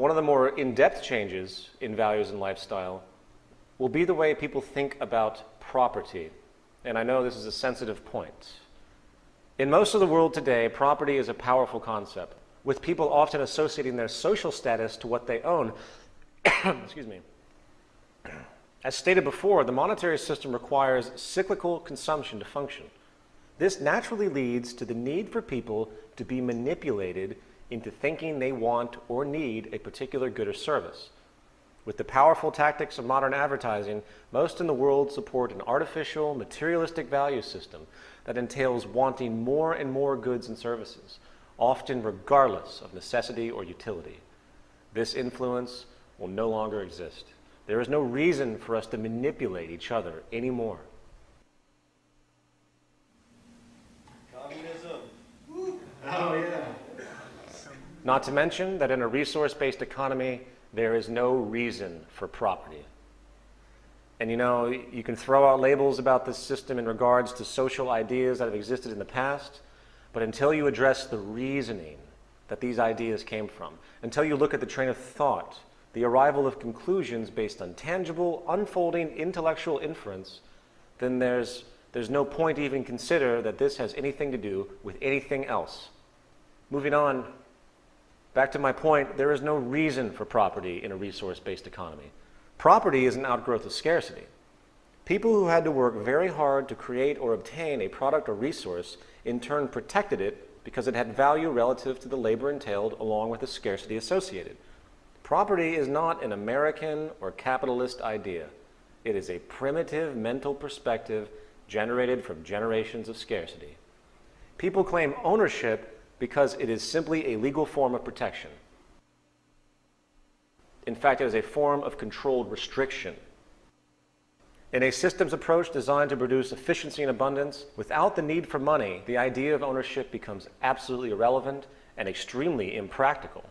one of the more in-depth changes in values and lifestyle will be the way people think about property. And I know this is a sensitive point. In most of the world today, property is a powerful concept, with people often associating their social status to what they own. Excuse me. As stated before, the monetary system requires cyclical consumption to function. This naturally leads to the need for people to be manipulated into thinking they want or need a particular good or service. With the powerful tactics of modern advertising, most in the world support an artificial, materialistic value system that entails wanting more and more goods and services, often regardless of necessity or utility. This influence will no longer exist. There is no reason for us to manipulate each other anymore. Communism. Oh, yeah. Not to mention that in a resource-based economy, there is no reason for property. And you know, you can throw out labels about this system in regards to social ideas that have existed in the past, but until you address the reasoning that these ideas came from, until you look at the train of thought, the arrival of conclusions based on tangible, unfolding intellectual inference, then there's no point to even consider that this has anything to do with anything else. Moving on, back to my point, there is no reason for property in a resource-based economy. Property is an outgrowth of scarcity. People who had to work very hard to create or obtain a product or resource in turn protected it because it had value relative to the labor entailed along with the scarcity associated. Property is not an American or capitalist idea. It is a primitive mental perspective generated from generations of scarcity. People claim ownership because it is simply a legal form of protection. In fact, it is a form of controlled restriction. In a systems approach designed to produce efficiency and abundance, without the need for money, the idea of ownership becomes absolutely irrelevant and extremely impractical.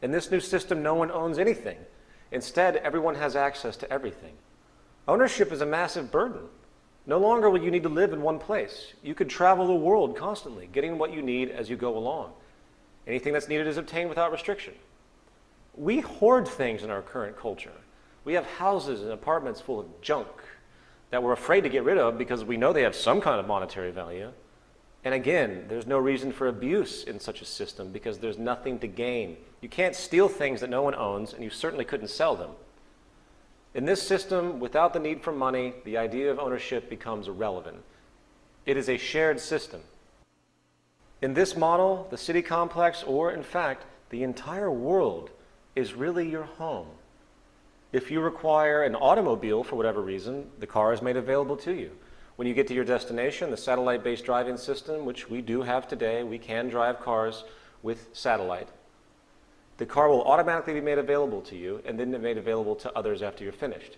In this new system, no one owns anything. Instead, everyone has access to everything. Ownership is a massive burden. No longer will you need to live in one place. You could travel the world constantly, getting what you need as you go along. Anything that's needed is obtained without restriction. We hoard things in our current culture. We have houses and apartments full of junk that we're afraid to get rid of because we know they have some kind of monetary value. And again, there's no reason for abuse in such a system because there's nothing to gain. You can't steal things that no one owns, and you certainly couldn't sell them. In this system, without the need for money, the idea of ownership becomes irrelevant. It is a shared system. In this model, the city complex, or in fact, the entire world, is really your home. If you require an automobile for whatever reason, the car is made available to you. When you get to your destination, the satellite-based driving system, which we do have today, we can drive cars with satellite. The car will automatically be made available to you and then made available to others after you're finished,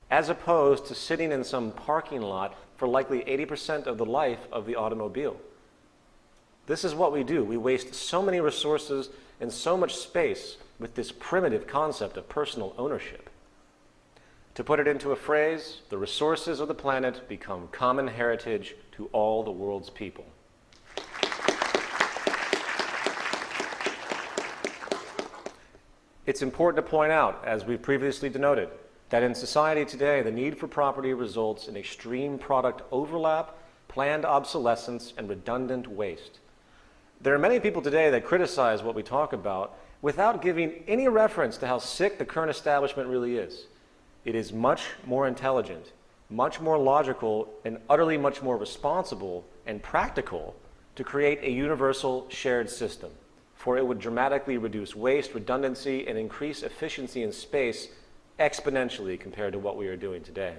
as opposed to sitting in some parking lot for likely 80% of the life of the automobile. This is what we do. We waste so many resources and so much space with this primitive concept of personal ownership. To put it into a phrase, the resources of the planet become common heritage to all the world's people. It's important to point out, as we've previously denoted, that in society today, the need for property results in extreme product overlap, planned obsolescence, and redundant waste. There are many people today that criticize what we talk about without giving any reference to how sick the current establishment really is. It is much more intelligent, much more logical, and utterly much more responsible and practical to create a universal shared system, for it would dramatically reduce waste, redundancy, and increase efficiency in space exponentially compared to what we are doing today.